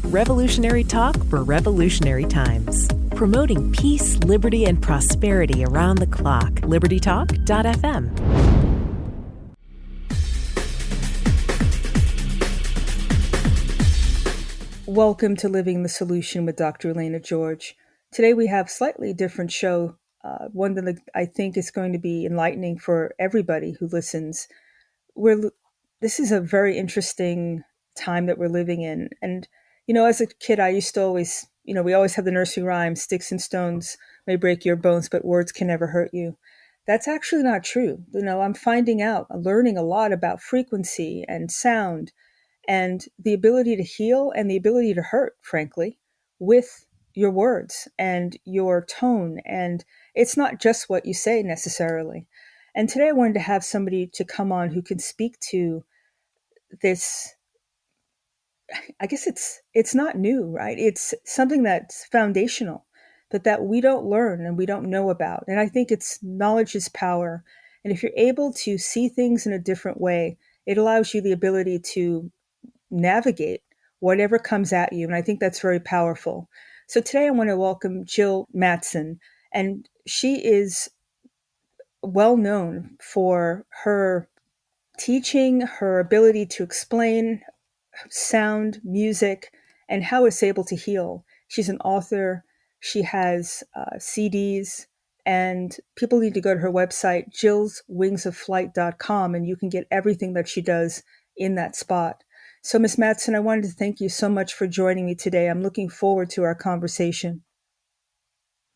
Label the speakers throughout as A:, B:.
A: Revolutionary talk for revolutionary times. Promoting peace, liberty, and prosperity around the clock. LibertyTalk.fm.
B: Welcome to Living the Solution with Dr. Elena George. Today we have a slightly different show, one that I think is going to be enlightening for everybody who listens. This is a very interesting time that we're living in. And, as a kid, I used to always, we always have the nursery rhyme, sticks and stones may break your bones, but words can never hurt you. That's actually not true. I'm I'm learning a lot about frequency and sound and the ability to heal and the ability to hurt, frankly, with your words and your tone. And it's not just what you say necessarily. And today I wanted to have somebody to come on who can speak to this. I guess it's not new, right? It's something that's foundational, but that we don't learn and we don't know about. And I think it's knowledge is power. And if you're able to see things in a different way, it allows you the ability to navigate whatever comes at you. And I think that's very powerful. So today I want to welcome Jill Mattson, and she is well known for her teaching, her ability to explain sound, music, and how it's able to heal. She's an author. She has CDs, and people need to go to her website, jillswingsofflight.com, and you can get everything that she does in that spot. So, Ms. Mattson, I wanted to thank you so much for joining me today. I'm looking forward to our conversation.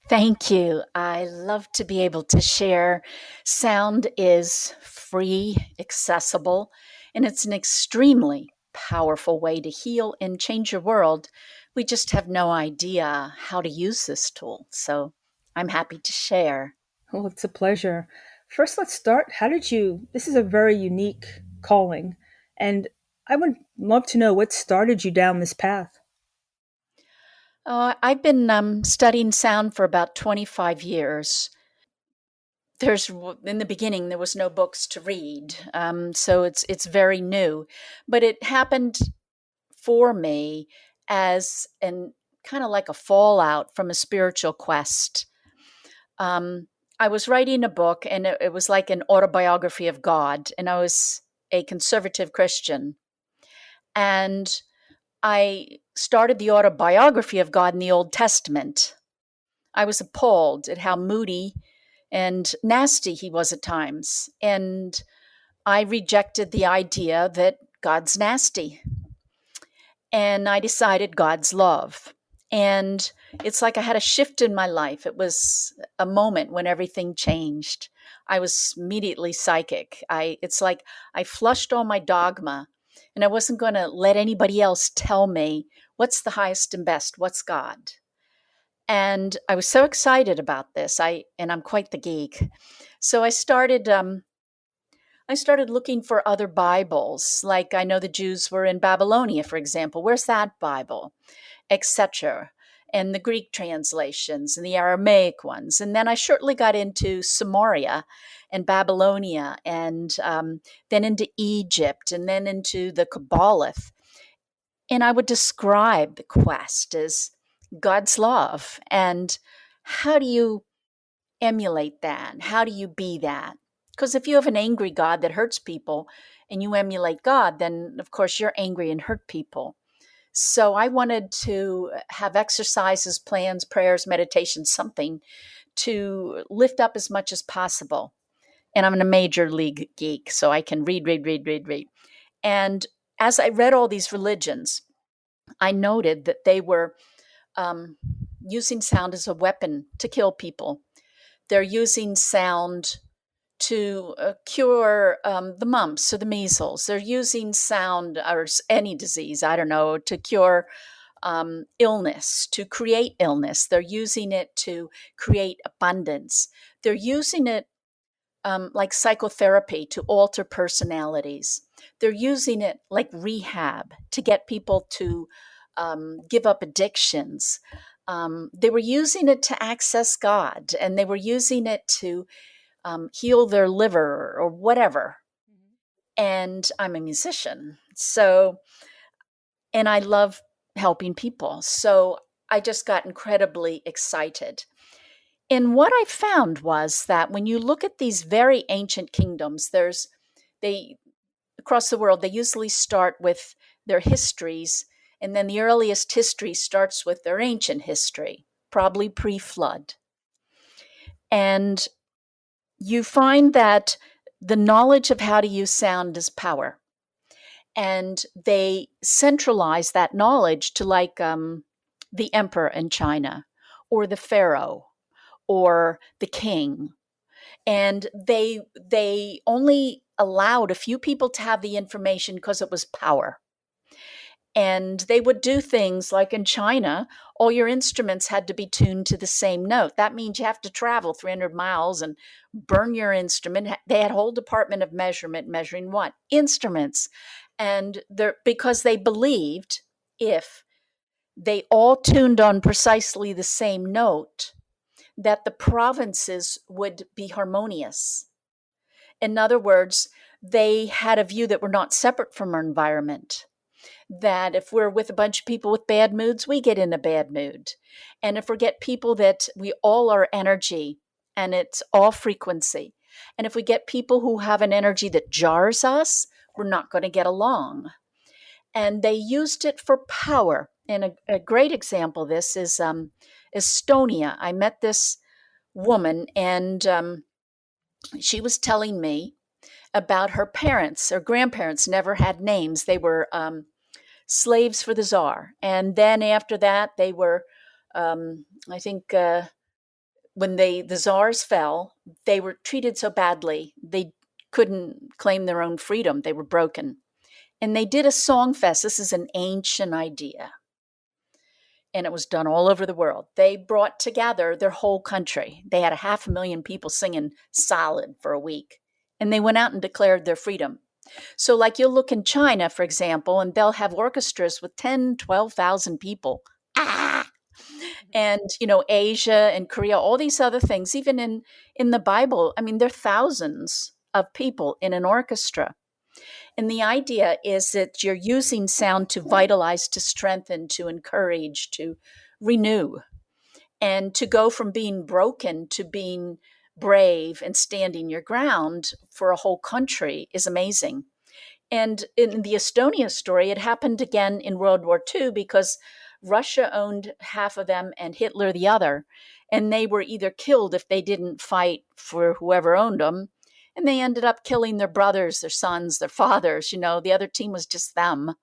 C: Thank you. I love to be able to share. Sound is free, accessible, and it's an extremely powerful way to heal and change your world. We just have no idea how to use this tool. So I'm happy to share.
B: Oh, it's a pleasure. First, let's start. This is a very unique calling, and I would love to know what started you down this path.
C: I've been studying sound for about 25 years. In the beginning, there was no books to read, so it's very new. But it happened for me as kind of like a fallout from a spiritual quest. I was writing a book, and it was like an autobiography of God, and I was a conservative Christian. And I started the autobiography of God in the Old Testament. I was appalled at how moody and nasty he was at times. And I rejected the idea that God's nasty. And I decided God's love. And it's like I had a shift in my life. It was a moment when everything changed. I was immediately psychic. It's like I flushed all my dogma, and I wasn't going to let anybody else tell me what's the highest and best, what's God. And I was so excited about this. And I'm quite the geek. So I started looking for other Bibles. Like I know the Jews were in Babylonia, for example. Where's that Bible? Etc. And the Greek translations and the Aramaic ones. And then I shortly got into Samaria and Babylonia, and then into Egypt, and then into the Kabbalith. And I would describe the quest as God's love. And how do you emulate that? How do you be that? Because if you have an angry God that hurts people and you emulate God, then of course you're angry and hurt people. So I wanted to have exercises, plans, prayers, meditation, something to lift up as much as possible. And I'm a major league geek, so I can read. And as I read all these religions, I noted that they were using sound as a weapon to kill people. They're using sound to cure the mumps or the measles. They're using sound or any disease, I don't know, to cure illness, to create illness. They're using it to create abundance. They're using it like psychotherapy to alter personalities. They're using it like rehab to get people to give up addictions. They were using it to access God, and they were using it to heal their liver or whatever. And I'm a musician. So, and I love helping people. So I just got incredibly excited. And what I found was that when you look at these very ancient kingdoms, they across the world, they usually start with their histories, and then the earliest history starts with their ancient history, probably pre-flood. And you find that the knowledge of how to use sound is power. And they centralize that knowledge to the emperor in China or the pharaoh or the king. And they only allowed a few people to have the information because it was power. And they would do things like in China, all your instruments had to be tuned to the same note. That means you have to travel 300 miles and burn your instrument. They had a whole department of measurement, measuring what? Instruments. And because they believed if they all tuned on precisely the same note, that the provinces would be harmonious. In other words, they had a view that we're not separate from our environment. That if we're with a bunch of people with bad moods, we get in a bad mood. And if we get people that we all are energy and it's all frequency. And if we get people who have an energy that jars us, we're not going to get along. And they used it for power. And a great example of this is Estonia. I met this woman and she was telling me about her parents. Her grandparents never had names. They were slaves for the Tsar. And then after that, they were, I think, when the Tsars fell, they were treated so badly, they couldn't claim their own freedom. They were broken. And they did a song fest. This is an ancient idea. And it was done all over the world. They brought together their whole country. They had 500,000 people singing solid for a week. And they went out and declared their freedom. So like you'll look in China, for example, and they'll have orchestras with 10, 12,000 people. And, Asia and Korea, all these other things, even in the Bible, there are thousands of people in an orchestra. And the idea is that you're using sound to vitalize, to strengthen, to encourage, to renew, and to go from being broken to being brave and standing your ground for a whole country is amazing. And in the Estonia story, it happened again in World War II because Russia owned half of them and Hitler the other. And they were either killed if they didn't fight for whoever owned them. And they ended up killing their brothers, their sons, their fathers. The other team was just them.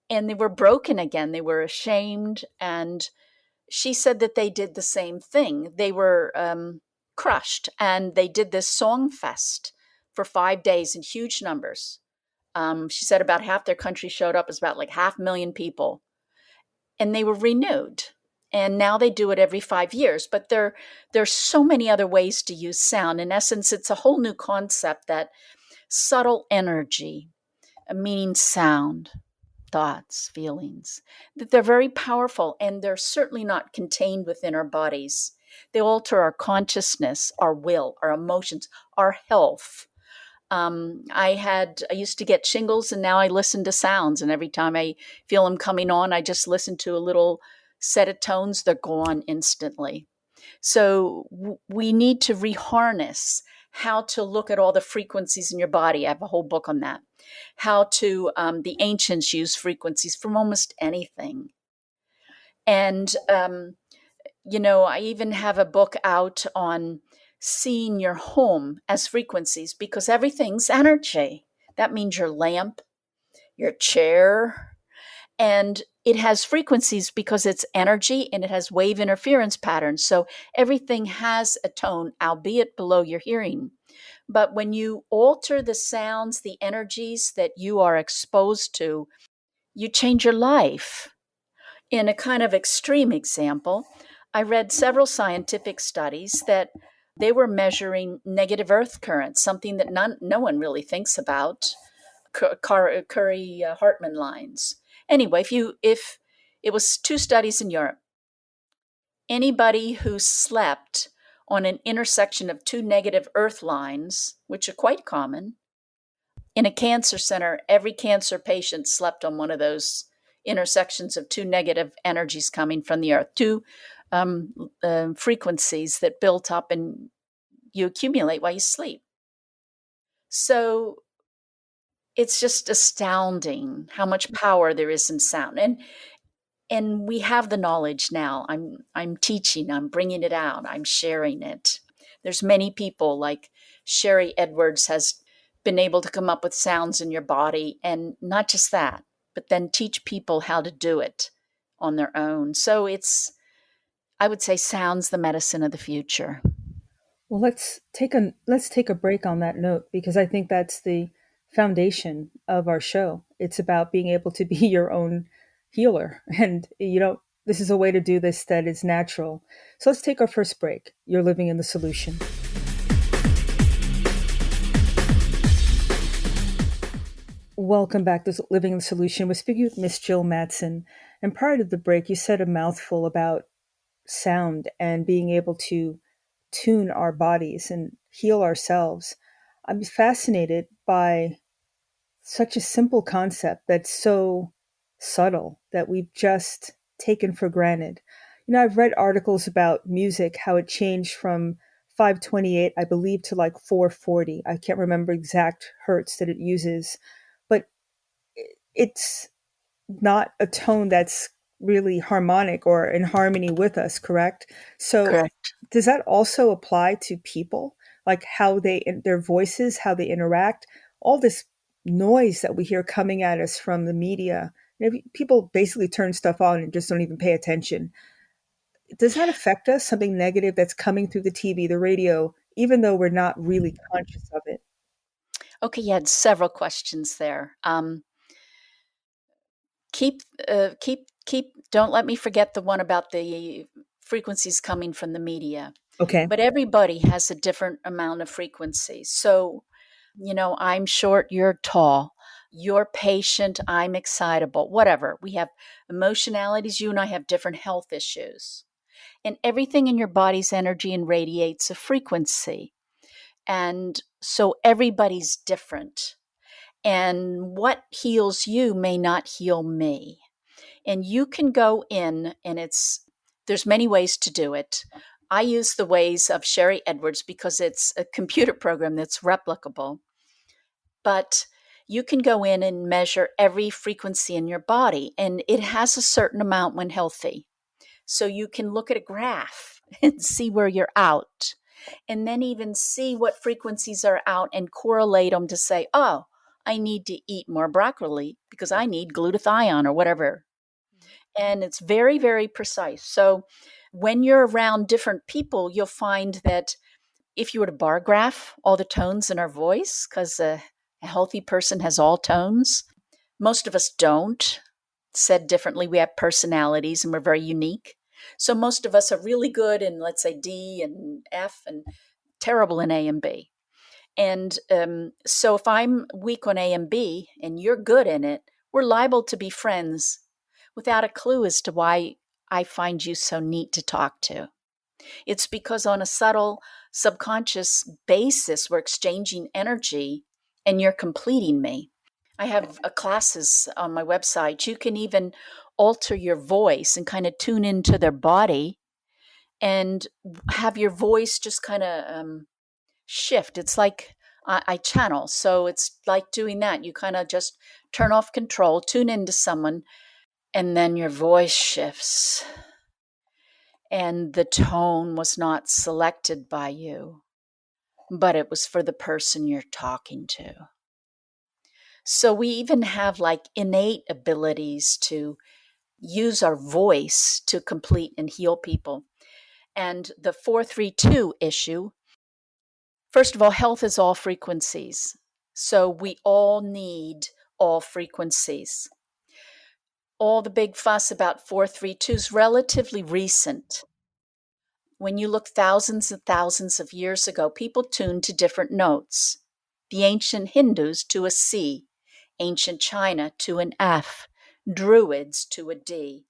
C: And they were broken again. They were ashamed. And she said that they did the same thing. They were crushed. And they did this song fest for 5 days in huge numbers. She said about half their country showed up. It was about like 500,000 people. And they were renewed. And now they do it every 5 years. But there's so many other ways to use sound. In essence, it's a whole new concept that subtle energy, meaning sound, thoughts, feelings, that they're very powerful. And they're certainly not contained within our bodies. They alter our consciousness, our will, our emotions, our health. I used to get shingles and now I listen to sounds. And every time I feel them coming on, I just listen to a little set of tones. They're gone instantly. So we need to reharness how to look at all the frequencies in your body. I have a whole book on that. How to, the ancients use frequencies from almost anything. And, I even have a book out on seeing your home as frequencies because everything's energy. That means your lamp, your chair, and it has frequencies because it's energy and it has wave interference patterns. So everything has a tone, albeit below your hearing. But when you alter the sounds, the energies that you are exposed to, you change your life. In a kind of extreme example, I read several scientific studies that they were measuring negative earth currents, something that no one really thinks about, Curry-Hartman lines. Anyway, if it was 2 studies in Europe, anybody who slept on an intersection of 2 negative earth lines, which are quite common, in a cancer center, every cancer patient slept on one of those intersections of two negative energies coming from the earth, two frequencies that built up and you accumulate while you sleep. So it's just astounding how much power there is in sound. And we have the knowledge now. I'm teaching, I'm bringing it out, I'm sharing it. There's many people like Sherry Edwards has been able to come up with sounds in your body, and not just that, but then teach people how to do it on their own. So it's, I would say, sound's the medicine of the future.
B: Well, let's take a break on that note because I think that's the foundation of our show. It's about being able to be your own healer, and this is a way to do this that is natural. So let's take our first break. You're living in the solution. Welcome back to Living in the Solution. We're speaking with Miss Jill Mattson. And prior to the break, you said a mouthful about sound and being able to tune our bodies and heal ourselves. I'm fascinated by such a simple concept that's so subtle that we've just taken for granted. I've read articles about music, how it changed from 528, I believe, to like 440. I can't remember exact hertz that it uses, but it's not a tone that's really harmonic or in harmony with us, correct? So
C: Correct.
B: does that also apply to people? Like how their voices, how they interact, all this noise that we hear coming at us from the media. People basically turn stuff on and just don't even pay attention. Does that affect us? Something negative that's coming through the TV, the radio, even though we're not really conscious of it?
C: Okay, you had several questions there. Keep. Don't let me forget the one about the frequencies coming from the media.
B: Okay.
C: But everybody has a different amount of frequency. So, I'm short, you're tall. You're patient, I'm excitable. Whatever. We have emotionalities. You and I have different health issues. And everything in your body's energy and radiates a frequency. And so everybody's different. And what heals you may not heal me. And you can go in, and there's many ways to do it. I use the ways of Sherry Edwards because it's a computer program that's replicable. But you can go in and measure every frequency in your body, and it has a certain amount when healthy. So you can look at a graph and see where you're out, and then even see what frequencies are out and correlate them to say, oh, I need to eat more broccoli because I need glutathione or whatever. And it's very, very precise. So when you're around different people, you'll find that if you were to bar graph all the tones in our voice, because a healthy person has all tones, most of us don't. Said differently, we have personalities and we're very unique. So most of us are really good in, let's say, D and F and terrible in A and B. And so if I'm weak on A and B and you're good in it, we're liable to be friends without a clue as to why I find you so neat to talk to. It's because on a subtle subconscious basis, we're exchanging energy and you're completing me. I have classes on my website. You can even alter your voice and kind of tune into their body and have your voice just kind of shift. It's like I channel. So it's like doing that. You kind of just turn off control, tune into someone, and then your voice shifts. And the tone was not selected by you, but it was for the person you're talking to. So we even have like innate abilities to use our voice to complete and heal people. And the 432 issue, first of all, health is all frequencies. So we all need all frequencies. All the big fuss about 432 is relatively recent. When you look thousands and thousands of years ago, people tuned to different notes. The ancient Hindus to a C, ancient China to an F, Druids to a D.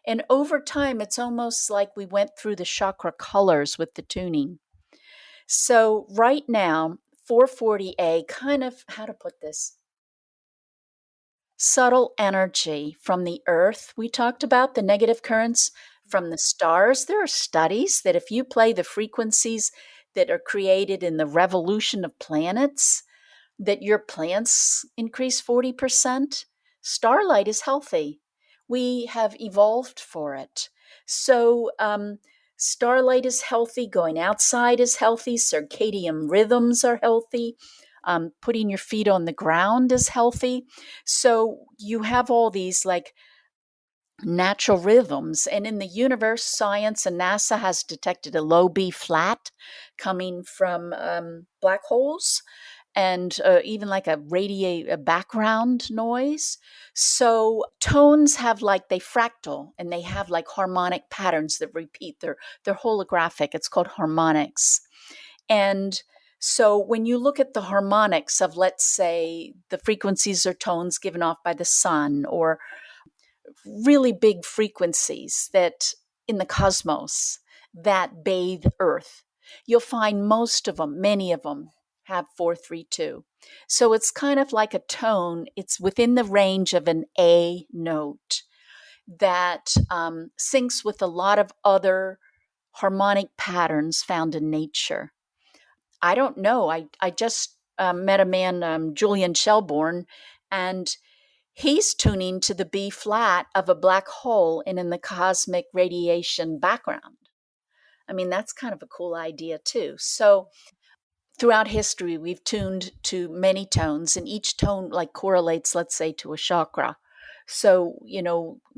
C: And over time, it's almost like we went through the chakra colors with the tuning. So right now, 440A, kind of, how to put this? subtle energy from the earth. We talked about the negative currents from the stars. There are studies that if you play the frequencies that are created in the revolution of planets, that your plants increase 40%. Starlight is healthy. We have evolved for it. So, starlight is healthy. Going outside is healthy. Circadian rhythms are healthy. Putting your feet on the ground is healthy. So, you have all these like natural rhythms. And in the universe, science and NASA has detected a low B flat coming from black holes and even like a background noise. So tones have like they fractal and they have like harmonic patterns that repeat. They're holographic. It's called harmonics. And so when you look at the harmonics of, let's say, the frequencies or tones given off by the sun, or really big frequencies that in the cosmos that bathe Earth, you'll find most of them, many of them, have 432. So it's kind of like a tone. It's within the range of an A note that syncs with a lot of other harmonic patterns found in nature. I don't know. I just met a man, Julian Shelbourne, and he's tuning to the B flat of a black hole and in the cosmic radiation background. I mean, that's kind of a cool idea, too. So, throughout history, we've tuned to many tones, and each tone like correlates, let's say, to a chakra. So,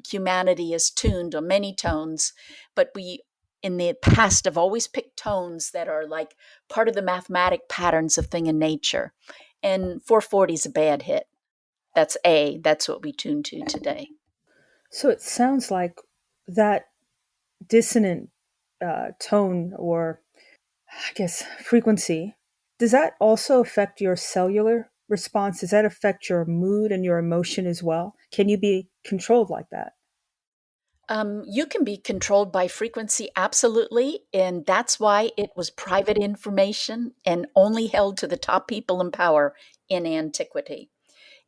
C: humanity is tuned on many tones, but we in the past have always picked tones that are like part of the mathematic patterns of thing in nature. And 440 is a bad hit. That's A. That's what we tune to today.
B: So it sounds like that dissonant tone, or I guess frequency, does that also affect your cellular response? Does that affect your mood and your emotion as well? Can you be controlled like that?
C: You can be controlled by frequency, absolutely. And that's why it was private information and only held to the top people in power in antiquity.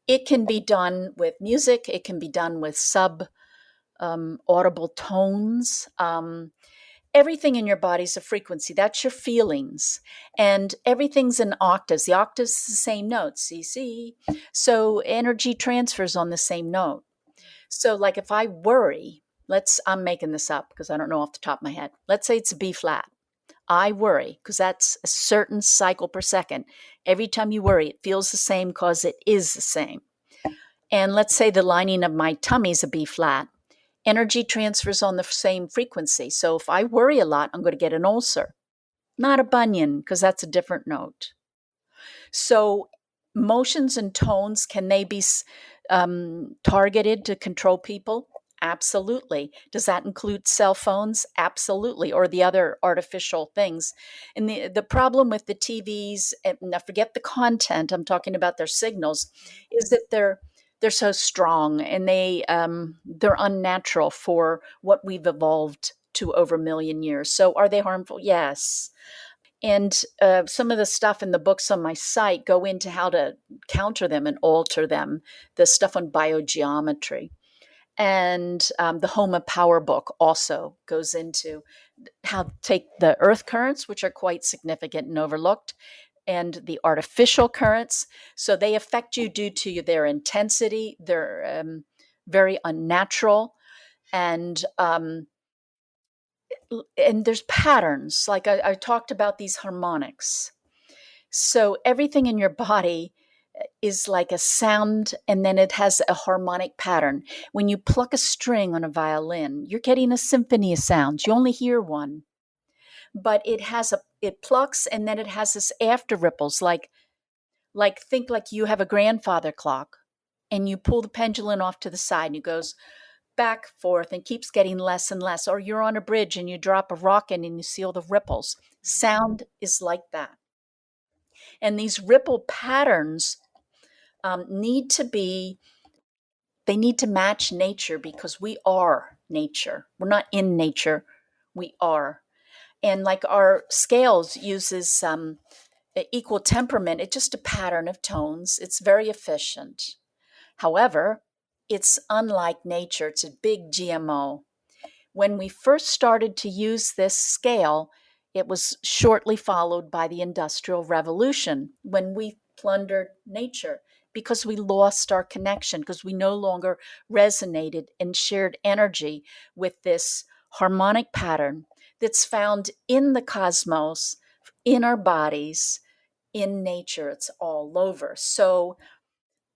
C: It can be done with music, it can be done with sub audible tones. Everything in your body is a frequency. That's your feelings. And everything's in octaves. The octaves is the same note, C, C. So energy transfers on the same note. So, like if I worry, I'm making this up because I don't know off the top of my head. Let's say it's a B flat. I worry because that's a certain cycle per second. Every time you worry, it feels the same because it is the same. And let's say the lining of my tummy is a B flat. Energy transfers on the same frequency. So if I worry a lot, I'm going to get an ulcer, not a bunion, because that's a different note. So motions and tones, can they be targeted to control people? Absolutely. Does that include cell phones? Absolutely. Or the other artificial things. And the problem with the TVs, and I forget the content, I'm talking about their signals, is that they're so strong and they're unnatural for what we've evolved to over a million years. So are they harmful? Yes. And some of the stuff in the books on my site go into how to counter them and alter them, the stuff on biogeometry. And the Homa Power book also goes into how to take the earth currents, which are quite significant and overlooked, and the artificial currents. So they affect you due to their intensity. They're very unnatural. And there's patterns. Like I talked about these harmonics. So everything in your body is like a sound, and then it has a harmonic pattern. When you pluck a string on a violin, you're getting a symphony of sounds. You only hear one, but it plucks, and then it has this after ripples. Think like you have a grandfather clock, and you pull the pendulum off to the side, and it goes back forth and keeps getting less and less. Or you're on a bridge and you drop a rock in and you see all the ripples. Sound is like that. And these ripple patterns need to match nature, because we are nature. We're not in nature, we are. And like our scales uses equal temperament, it's just a pattern of tones. It's very efficient. However, it's unlike nature. It's a big GMO. When we first started to use this scale, it was shortly followed by the Industrial Revolution when we plundered nature because we lost our connection, because we no longer resonated and shared energy with this harmonic pattern that's found in the cosmos, in our bodies, in nature. It's all over. So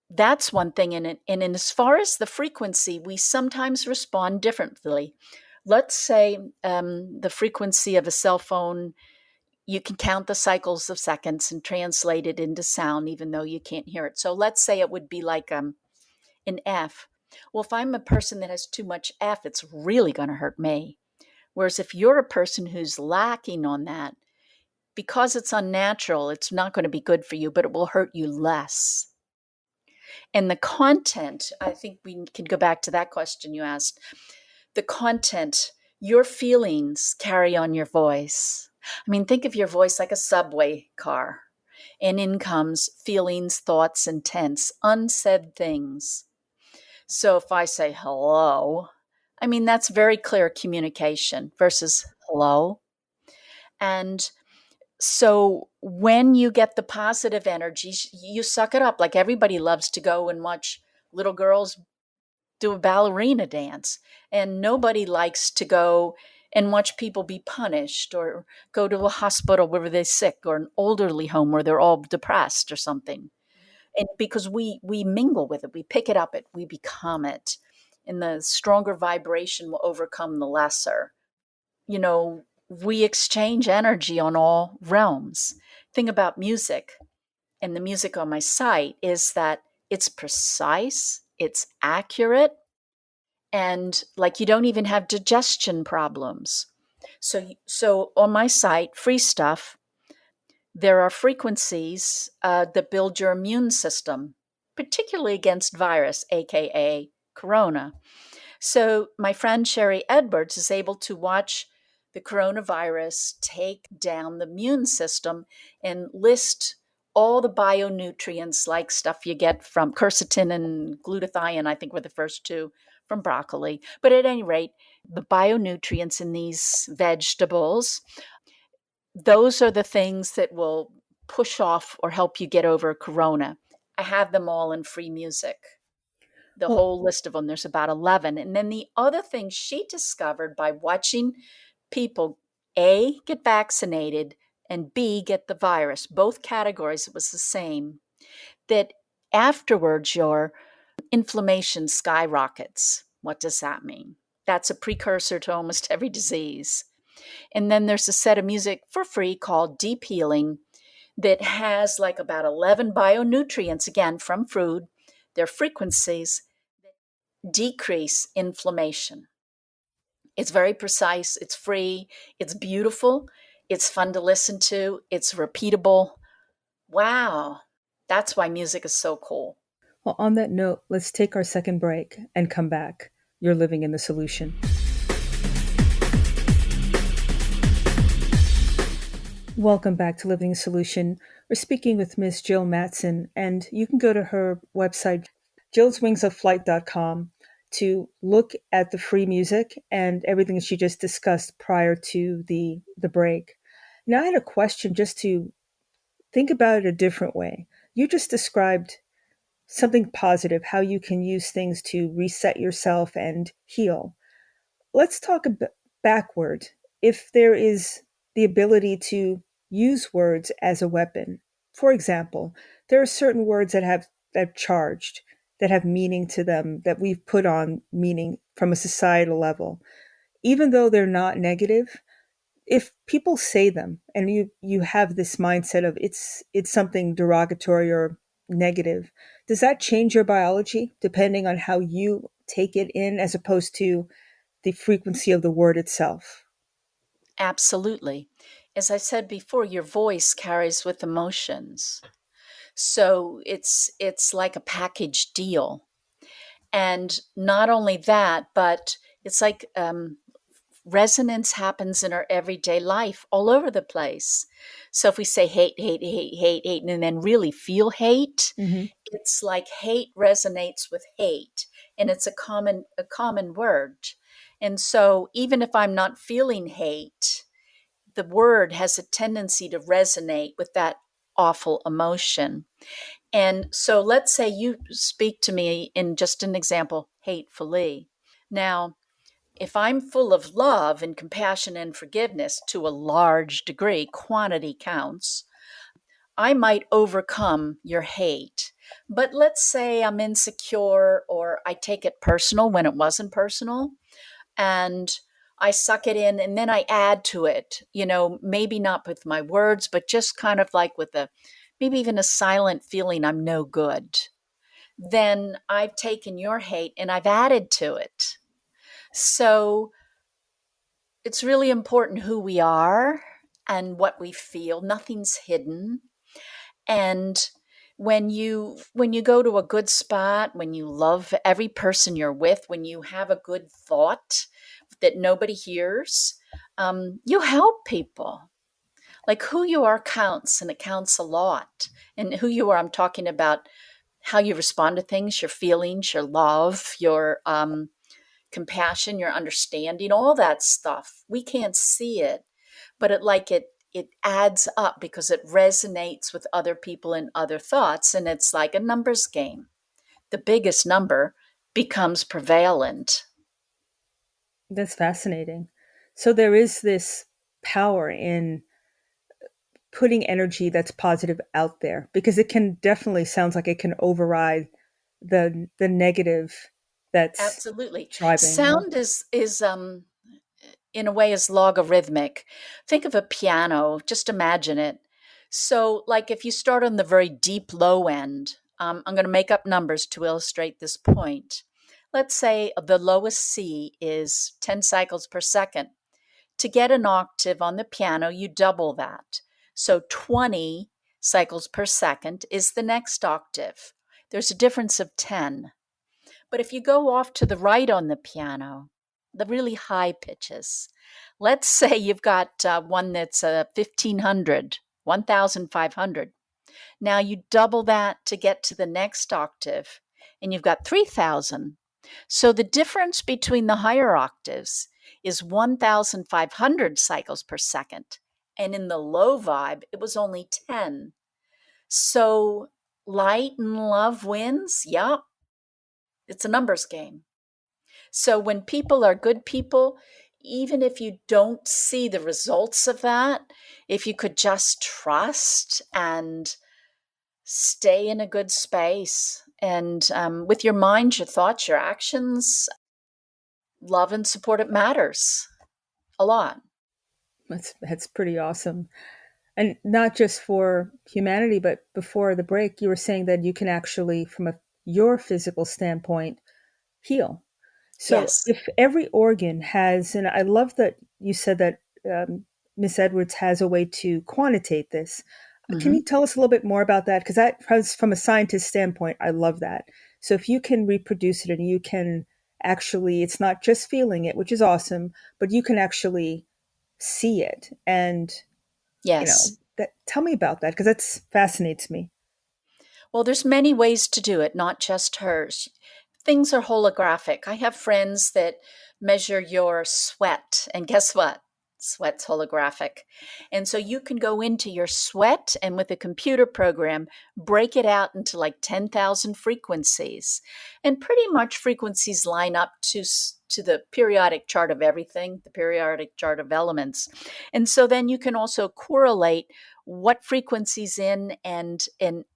C: that's one thing. And as far as the frequency, we sometimes respond differently. Let's say the frequency of a cell phone, you can count the cycles of seconds and translate it into sound, even though you can't hear it. So let's say it would be like an F. Well, if I'm a person that has too much F, it's really going to hurt me. Whereas if you're a person who's lacking on that, because it's unnatural, it's not going to be good for you, but it will hurt you less. And the content, I think we can go back to that question you asked. The content, your feelings carry on your voice. I mean, think of your voice like a subway car, and in comes feelings, thoughts, intents, unsaid things. So if I say hello, I mean, that's very clear communication versus hello. And so when you get the positive energy, you suck it up. Like everybody loves to go and watch little girls do a ballerina dance. And nobody likes to go and watch people be punished or go to a hospital where they're sick or an elderly home where they're all depressed or something. And because we mingle with it, we pick it up, we become it. And the stronger vibration will overcome the lesser. You know, we exchange energy on all realms. Thing about music and the music on my site is that it's precise, it's accurate, and like you don't even have digestion problems. So on my site, free stuff, there are frequencies that build your immune system, particularly against virus, aka corona. So my friend Sherry Edwards is able to watch the coronavirus take down the immune system and list all the bionutrients like stuff you get from quercetin and glutathione, I think were the first two from broccoli. But at any rate, the bionutrients in these vegetables, those are the things that will push off or help you get over corona. I have them all in free music, the
B: Well,
C: whole list of them. There's about 11. And then the other thing she discovered by watching people, A, get vaccinated, and B, get the virus, both categories, it was the same, that afterwards your inflammation skyrockets. What does that mean? That's a precursor to almost every disease. And then there's a set of music for free called Deep Healing that has like about 11 bionutrients, again, from food, their frequencies that decrease inflammation. It's very precise, it's free, it's beautiful, it's fun to listen to, it's repeatable. Wow, that's why music is so cool.
B: well, on that note, let's take our second break and come back. You're living in the solution. Welcome back to Living the Solution. We're speaking with Miss Jill Mattson, and you can go to her website, jillswingsofflight.com, to look at the free music and everything that she just discussed prior to the break. Now, I had a question just to think about it a different way. You just described something positive, how you can use things to reset yourself and heal. Let's talk backward. If there is the ability to use words as a weapon, for example, there are certain words that are charged, that have meaning to them, that we've put on meaning from a societal level. Even though they're not negative, if people say them and you have this mindset of it's something derogatory or negative, does that change your biology depending on how you take it in as opposed to the frequency of the word itself?
C: Absolutely. As I said before, your voice carries with emotions. So it's like a package deal. And not only that, but it's like resonance happens in our everyday life all over the place. So if we say hate, hate, hate, hate, hate, and then really feel hate,
B: Hmm.
C: it's like hate resonates with hate, and it's a common word. And so even if I'm not feeling hate, the word has a tendency to resonate with that awful emotion. And so let's say you speak to me in just an example, hatefully. Now, if I'm full of love and compassion and forgiveness to a large degree, quantity counts, I might overcome your hate. But let's say I'm insecure or I take it personal when it wasn't personal, and I suck it in and then I add to it, maybe not with my words, but just kind of like with maybe even a silent feeling I'm no good. Then I've taken your hate and I've added to it. So it's really important who we are and what we feel. Nothing's hidden. And when you go to a good spot, when you love every person you're with, when you have a good thought that nobody hears, you help people. Like who you are counts, and it counts a lot. And who you are, I'm talking about how you respond to things, your feelings, your love, your compassion, your understanding, all that stuff. We can't see it, but it adds up because it resonates with other people and other thoughts, and it's like a numbers game. The biggest number becomes prevalent.
B: That's fascinating. So there is this power in putting energy that's positive out there, because it can definitely sounds like it can override the negative that's
C: Absolutely.
B: driving. Yeah.
C: Sound is in a way is logarithmic. Think of a piano, just imagine it. So like if you start on the very deep low end, I'm going to make up numbers to illustrate this point. Let's say the lowest C is 10 cycles per second. To get an octave on the piano, you double that. So 20 cycles per second is the next octave. There's a difference of 10. But if you go off to the right on the piano, the really high pitches, let's say you've got one that's 1500, 1500. Now you double that to get to the next octave, and you've got 3000. So the difference between the higher octaves is 1500 cycles per second. And in the low vibe, it was only 10. So light and love wins. Yep. It's a numbers game. So when people are good people, even if you don't see the results of that, if you could just trust and stay in a good space and with your mind, your thoughts, your actions, love and support, it matters a lot.
B: That's pretty awesome. And not just for humanity, but before the break, you were saying that you can actually, from your physical standpoint, heal. So
C: Yes.
B: if every organ has, and I love that you said that Miss Edwards has a way to quantitate this. Can
C: Hmm.
B: you tell us a little bit more about that? Because from a scientist standpoint, I love that. So if you can reproduce it and you can actually, it's not just feeling it, which is awesome, but you can actually see it. And,
C: Yes.
B: tell me about that, because that fascinates me.
C: Well, there's many ways to do it, not just hers. Things are holographic. I have friends that measure your sweat, and guess what? Sweat's holographic. And so you can go into your sweat and with a computer program, break it out into like 10,000 frequencies. And pretty much frequencies line up to the periodic chart of everything, the periodic chart of elements. And so then you can also correlate what frequency's in and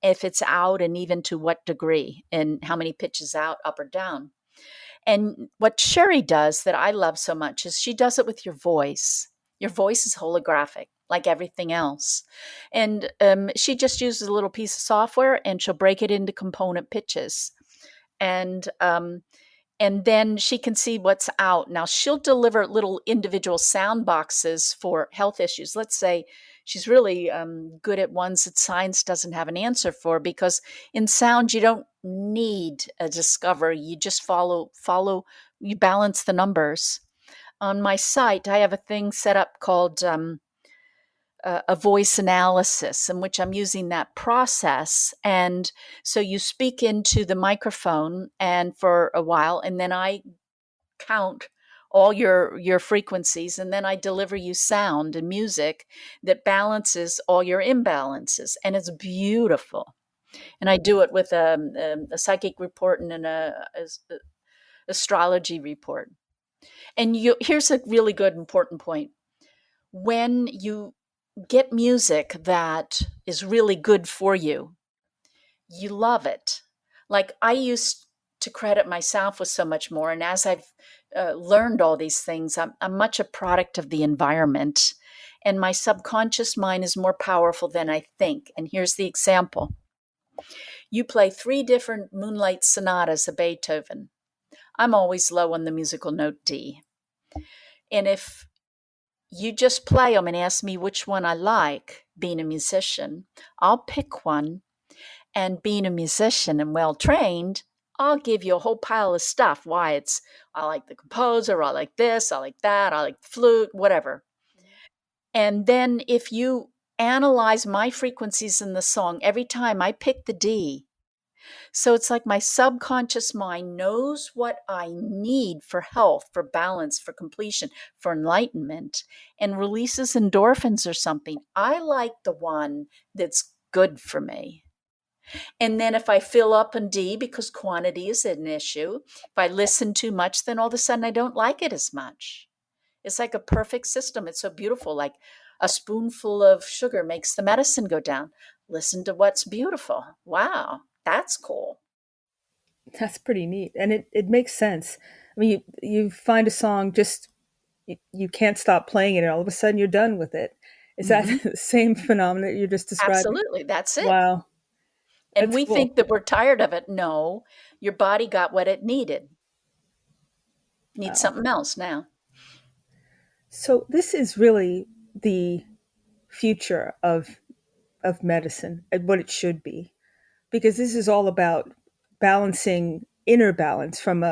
C: if it's out and even to what degree and how many pitches out, up or down. And what Sherry does that I love so much is she does it with your voice. Your voice is holographic, like everything else. And she just uses a little piece of software and she'll break it into component pitches. And and then she can see what's out. Now, she'll deliver little individual sound boxes for health issues. Let's say she's really good at ones that science doesn't have an answer for, because in sound, you don't need a discovery. You just follow, you balance the numbers. On my site, I have a thing set up called a voice analysis, in which I'm using that process. And so you speak into the microphone and for a while, and then I count all your frequencies, and then I deliver you sound and music that balances all your imbalances, and it's beautiful. And I do it with a psychic report and a astrology report. And here's a really good important point: when you get music that is really good for you, you love it. Like, I used to credit myself with so much more. And as I've learned all these things, I'm much a product of the environment. And my subconscious mind is more powerful than I think. And here's the example: you play 3 different Moonlight Sonatas of Beethoven. I'm always low on the musical note D. And if you just play them and ask me which one I like, being a musician, I'll pick one. And being a musician and well trained, I'll give you a whole pile of stuff. Why I like the composer, I like this, I like that, I like the flute, whatever. And then if you analyze my frequencies in the song, every time I pick the D. So it's like my subconscious mind knows what I need for health, for balance, for completion, for enlightenment, and releases endorphins or something. I like the one that's good for me. And then if I fill up in D, because quantity is an issue, if I listen too much, then all of a sudden I don't like it as much. It's like a perfect system. It's so beautiful. Like a spoonful of sugar makes the medicine go down. Listen to what's beautiful. Wow, that's cool.
B: That's pretty neat. And it makes sense. I mean, you find a song, just you can't stop playing it, and all of a sudden you're done with it. Is that
C: Mhm.
B: the same phenomenon that you're just describing?
C: Absolutely. That's it.
B: Wow,
C: And
B: that's
C: we
B: cool.
C: think that we're tired of it. No, your body got what it needed. Needs
B: Wow.
C: something else now.
B: So this is really the future of medicine and what it should be, because this is all about balancing inner balance from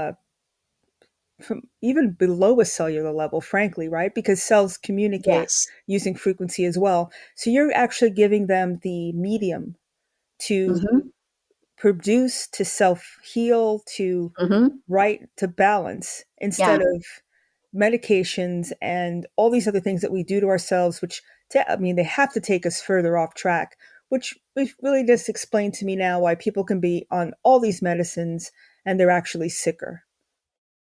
B: even below a cellular level, frankly, right? Because cells communicate
C: Yes.
B: using frequency as well. So you're actually giving them the medium to
C: Mm-hmm.
B: produce, to self heal, to
C: Mm-hmm.
B: right, to balance,
C: Yeah.
B: instead of medications and all these other things that we do to ourselves, which, I mean, they have to take us further off track, which we've really just explained to me now why people can be on all these medicines and they're actually sicker.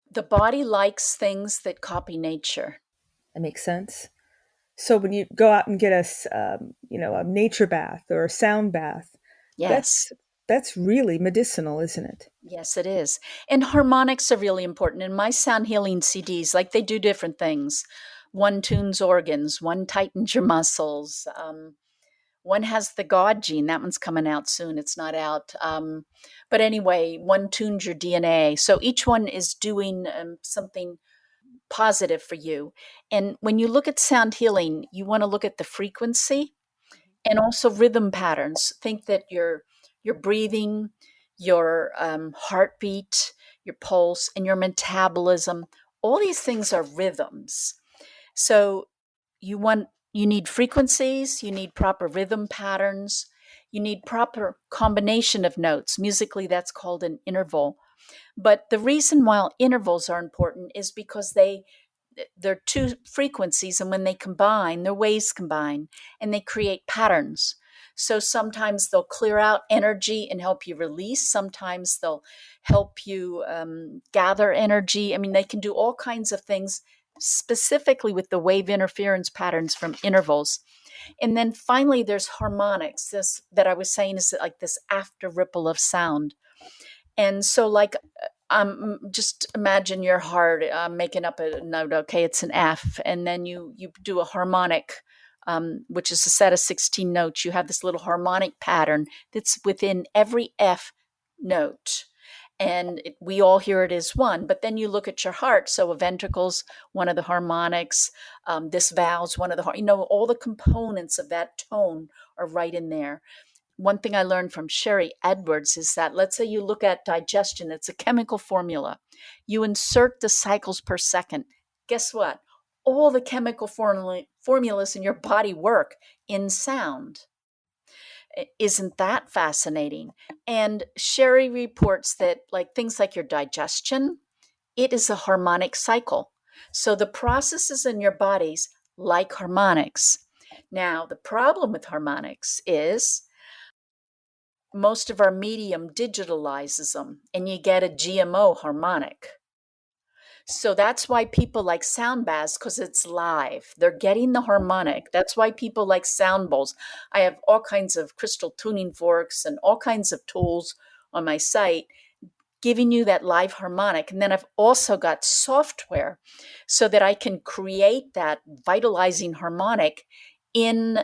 C: The body likes things that copy nature.
B: That makes sense. So when you go out and get a nature bath or a sound bath,
C: Yes.
B: that's that's really medicinal, isn't it?
C: Yes, it is. And harmonics are really important. In my sound healing CDs, like, they do different things. One tunes organs, one tightens your muscles. One has the God gene. That one's coming out soon. It's not out. But anyway, one tunes your DNA. So each one is doing something positive for you. And when you look at sound healing, you want to look at the frequency and also rhythm patterns. Think that your breathing, your heartbeat, your pulse, and your metabolism, all these things are rhythms. So you need frequencies, you need proper rhythm patterns, you need proper combination of notes. Musically, that's called an interval. But the reason why intervals are important is because they're 2 frequencies, and when they combine, their waves combine, and they create patterns. So sometimes they'll clear out energy and help you release. Sometimes they'll help you gather energy. I mean, they can do all kinds of things, specifically with the wave interference patterns from intervals. And then finally, there's harmonics. This that I was saying is like this after ripple of sound. And so, like, just imagine your heart making up a note. Okay, it's an F, and then you do a harmonic, which is a set of 16 notes. You have this little harmonic pattern that's within every F note, and we all hear it as one. But then you look at your heart. So a ventricle's one of the harmonics. This vowel's one of the all the components of that tone are right in there. One thing I learned from Sherry Edwards is that, let's say you look at digestion, it's a chemical formula. You insert the cycles per second. guess what? All the chemical formulas in your body work in sound. Isn't that fascinating? And Sherry reports that like things like your digestion, it is a harmonic cycle. So the processes in your bodies like harmonics. Now, the problem with harmonics is most of our medium digitalizes them and you get a GMO harmonic. So that's why people like sound baths, because it's live. They're getting the harmonic. That's why people like sound bowls. I have all kinds of crystal tuning forks and all kinds of tools on my site giving you that live harmonic. And then I've also got software so that I can create that vitalizing harmonic in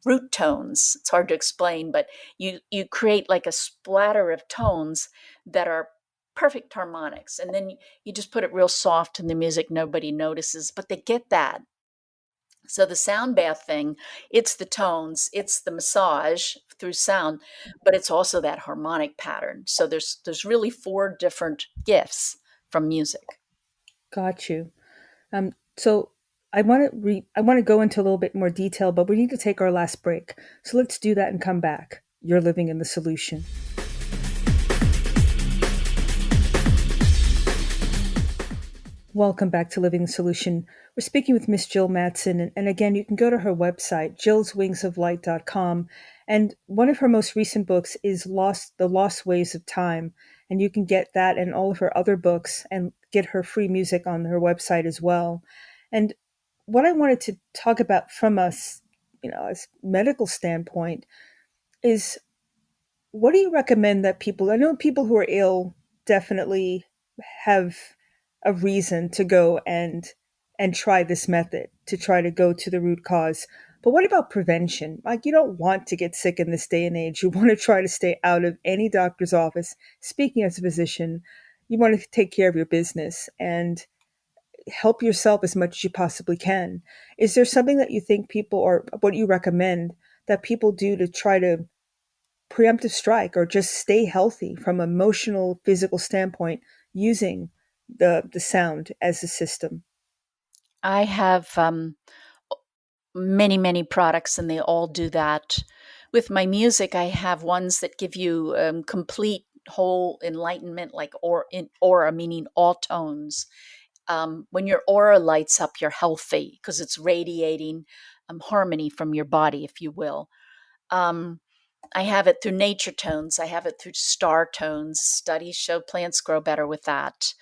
C: root tones. It's hard to explain, but you create like a splatter of tones that are perfect harmonics. And then you just put it real soft in the music, nobody notices, but they get that. So the sound bath thing, it's the tones, it's the massage through sound, but it's also that harmonic pattern. So there's really 4 different gifts from music.
B: Got you. So I want to go into a little bit more detail, but we need to take our last break. So let's do that and come back. You're living in the solution. Welcome back to Living the Solution. We're speaking with Miss Jill Mattson, and again, you can go to her website, jillswingsoflight.com, and one of her most recent books is The Lost Ways of Time, and you can get that and all of her other books and get her free music on her website as well. And what I wanted to talk about from us, as medical standpoint, is what do you recommend that people? I know people who are ill definitely have a reason to go and try this method to try to go to the root cause. But what about prevention? Like, you don't want to get sick in this day and age. You want to try to stay out of any doctor's office. Speaking as a physician, you want to take care of your business and help yourself as much as you possibly can. Is there something that you think people, or what you recommend that people do to try to preemptive strike or just stay healthy from an emotional, physical standpoint using the sound as a system?
C: I have many products and they all do that. With my music, I have ones that give you complete whole enlightenment, like aura, meaning all tones. When your aura lights up, you're healthy because it's radiating harmony from your body, if you will. I have it through nature tones. I have it through star tones. Studies show plants grow better with that.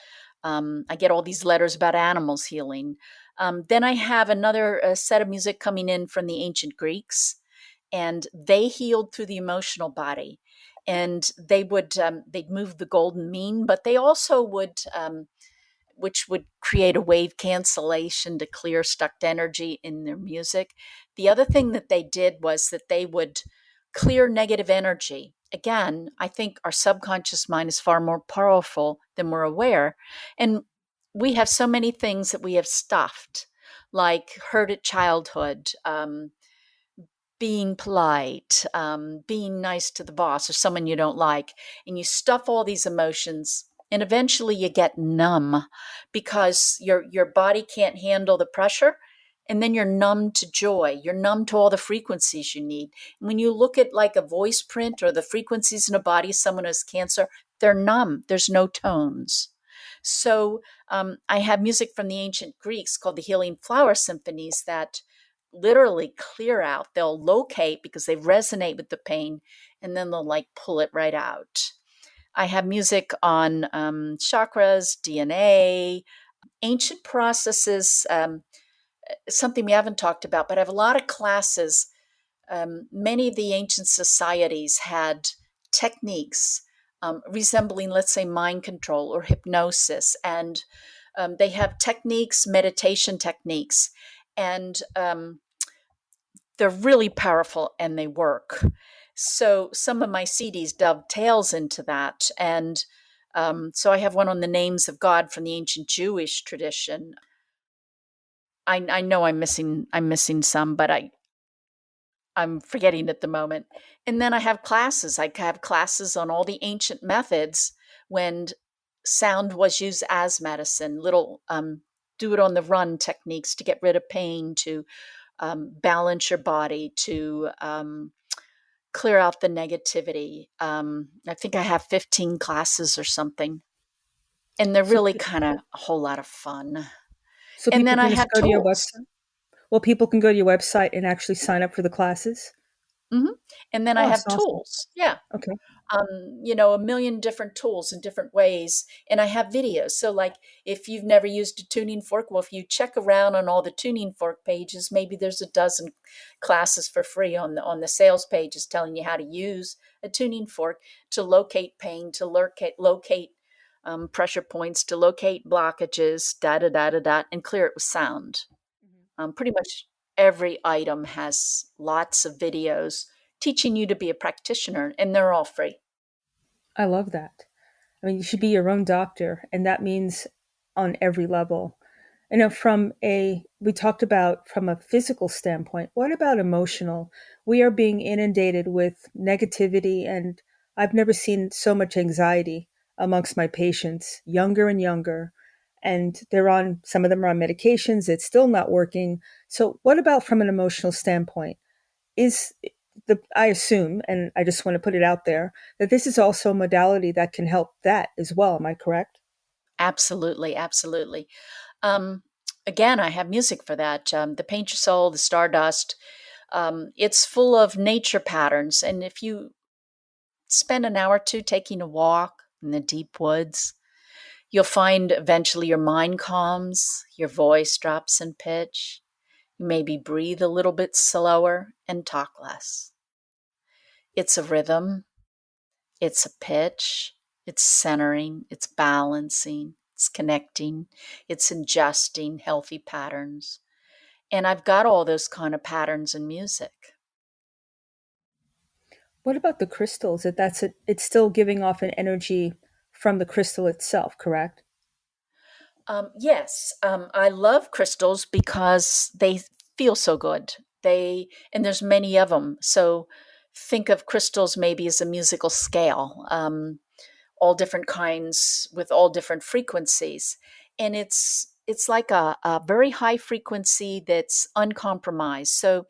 C: I get all these letters about animals healing. Then I have another set of music coming in from the ancient Greeks, and they healed through the emotional body. And they'd move the golden mean, but they also would which would create a wave cancellation to clear stuck energy in their music. The other thing that they did was that they would clear negative energy. Again, I think our subconscious mind is far more powerful than we're aware. And we have so many things that we have stuffed, like hurt at childhood, being polite, being nice to the boss or someone you don't like. And you stuff all these emotions and eventually you get numb because your body can't handle the pressure. And then you're numb to joy. You're numb to all the frequencies you need. And when you look at like a voice print or the frequencies in a body of someone who has cancer, they're numb. There's no tones. So I have music from the ancient Greeks called the Healing Flower Symphonies that literally clear out. They'll locate because they resonate with the pain, and then they'll like pull it right out. I have music on chakras, DNA, ancient processes, something we haven't talked about, but I have a lot of classes. Many of the ancient societies had techniques resembling, let's say, mind control or hypnosis. And they have techniques, meditation techniques, and they're really powerful and they work. So some of my CDs dovetails into that. And so I have one on the names of God from the ancient Jewish tradition. I know I'm missing some, but I'm forgetting at the moment. And then I have classes. I have classes on all the ancient methods when sound was used as medicine, little do it on the run techniques to get rid of pain, to balance your body, to clear out the negativity. I think I have 15 classes or something, and they're
B: So,
C: really kind of a whole lot of fun.
B: so
C: And
B: people
C: then I
B: can just
C: have
B: go to your
C: tools.
B: website? Well, people can go to your website and actually sign up for the classes?
C: Mhm. And then I
B: Oh, that's
C: have
B: awesome.
C: tools. Yeah.
B: Okay.
C: A million different tools in different ways. And I have videos. So, like, if you've never used a tuning fork, well, if you check around on all the tuning fork pages, maybe there's a dozen classes for free on the sales pages telling you how to use a tuning fork to locate pain, to locate pressure points, to locate blockages, da da da da da, and clear it with sound.
B: Mhm.
C: Pretty much every item has lots of videos teaching you to be a practitioner, and they're all free.
B: I love that. I mean, you should be your own doctor, and that means on every level. We talked about from a physical standpoint. What about emotional? We are being inundated with negativity, and I've never seen so much anxiety amongst my patients, younger and younger. And some of them are on medications, it's still not working. So, what about from an emotional standpoint? Is I assume, and I just want to put it out there, that this is also a modality that can help that as well. Am I correct?
C: Absolutely, absolutely. Um, Again, I have music for that. The Paint Your Soul, the Stardust. It's full of nature patterns, and if you spend an hour or two taking a walk in the deep woods, you'll find eventually your mind calms, your voice drops in pitch. You maybe breathe a little bit slower and talk less. It's a rhythm, it's a pitch, it's centering, it's balancing, it's connecting, it's ingesting healthy patterns. And I've got all those kind of patterns in music.
B: What about the crystals? It's still giving off an energy from the crystal itself, correct?
C: Yes, I love crystals because they feel so good. And there's many of them. So think of crystals maybe as a musical scale, all different kinds with all different frequencies. And it's like a very high frequency that's uncompromised. So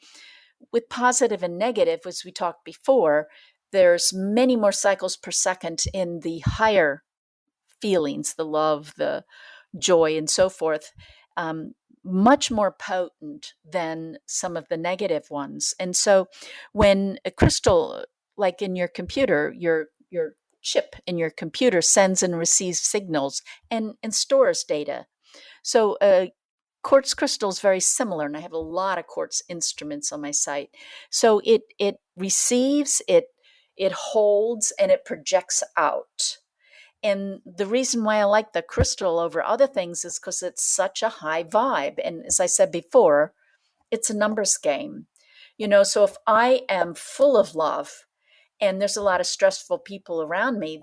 C: with positive and negative, as we talked before, there's many more cycles per second in the higher feelings, the love, the joy, and so forth, um, much more potent than some of the negative ones. And so, when a crystal, like in your computer, your chip in your computer sends and receives signals and stores data. So, quartz crystal is very similar, and I have a lot of quartz instruments on my site. So it receives, it holds, and it projects out. And the reason why I like the crystal over other things is because it's such a high vibe. And as I said before, it's a numbers game. So if I am full of love and there's a lot of stressful people around me,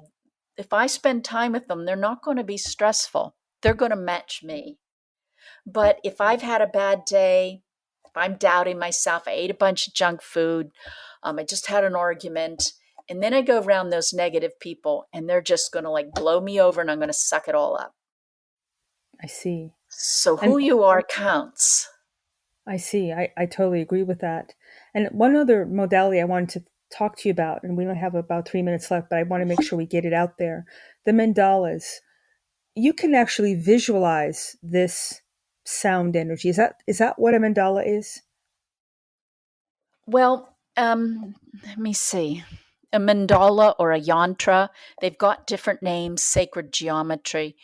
C: if I spend time with them, they're not going to be stressful. They're going to match me. But if I've had a bad day, if I'm doubting myself, I ate a bunch of junk food, I just had an argument, and then I go around those negative people and they're just going to like blow me over and I'm going to suck it all up.
B: I see.
C: So who
B: And
C: you are counts.
B: I see. I totally agree with that. And one other modality I wanted to talk to you about, and we only have about 3 minutes left, but I want to make sure we get it out there. The mandalas. You can actually visualize this sound energy. Is that what a mandala is?
C: Well, let me see. A mandala or a yantra, they've got different names, sacred geometry.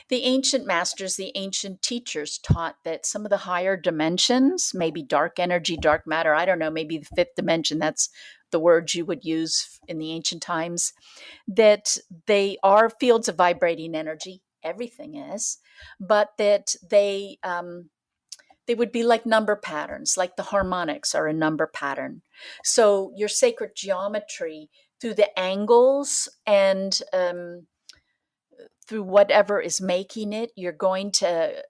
C: The ancient masters, the ancient teachers taught that some of the higher dimensions, maybe dark energy, dark matter, I don't know, maybe the fifth dimension, that's the words you would use in the ancient times, that they are fields of vibrating energy. Everything is, but that they would be like number patterns, like the harmonics are a number pattern. So your sacred geometry through the angles and through whatever is making it, you're going to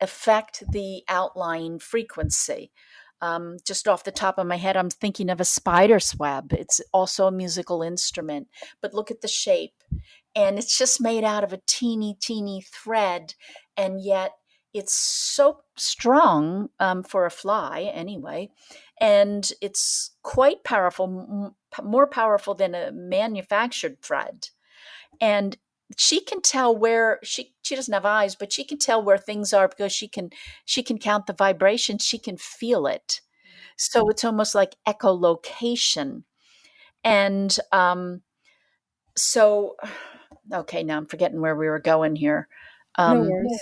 C: affect the outlying frequency. Just off the top of my head, I'm thinking of a spider's web. It's also a musical instrument, but look at the shape. And it's just made out of a teeny, teeny thread. And yet it's so strong for a fly anyway, and it's quite powerful, more powerful than a manufactured thread. And she can tell where she doesn't have eyes, but she can tell where things are because she can count the vibration. She can feel it. So it's almost like echolocation. And so, okay, now I'm forgetting where we were going here.
B: No worries.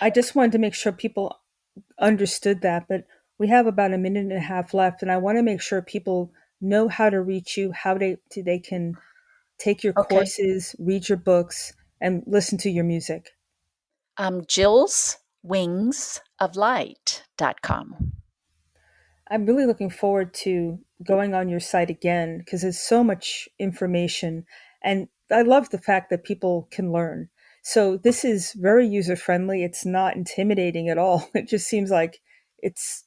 B: I just wanted to make sure people understood that, but we have about a minute and a half left, and I want to make sure people know how to reach you, how they can take your
C: Okay.
B: courses, read your books, and listen to your music.
C: JillsWingsOfLight.com.
B: I'm really looking forward to going on your site again because there's so much information, and I love the fact that people can learn. So this is very user friendly. It's not intimidating at all. It just seems like it's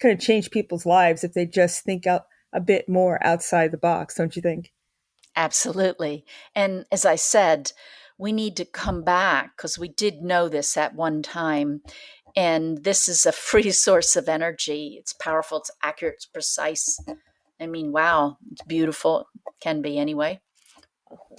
B: going to change people's lives if they just think out a bit more outside the box, don't you think?
C: Absolutely. And as I said, we need to come back because we did know this at one time. And this is a free source of energy. It's powerful, it's accurate, it's precise. I mean, wow, it's beautiful. Can be anyway.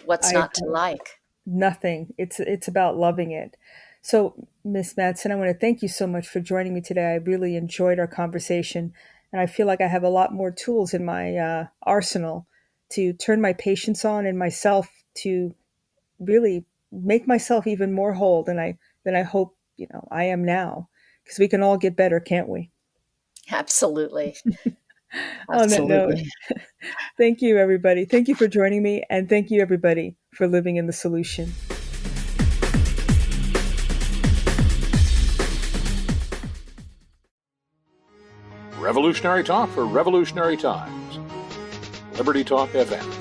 C: What's
B: I
C: not to
B: agree.
C: like?
B: Nothing. It's about loving it. So, Miss Mattson, I want to thank you so much for joining me today. I really enjoyed our conversation, and I feel like I have a lot more tools in my arsenal to turn my patience on and myself to really make myself even more whole than I hope I am now. Because we can all get better, can't we?
C: Absolutely.
B: On that note,
C: Absolutely.
B: thank you, everybody. Thank you for joining me, and thank you, everybody, for living in the solution.
D: Revolutionary talk for revolutionary times. Liberty Talk FM.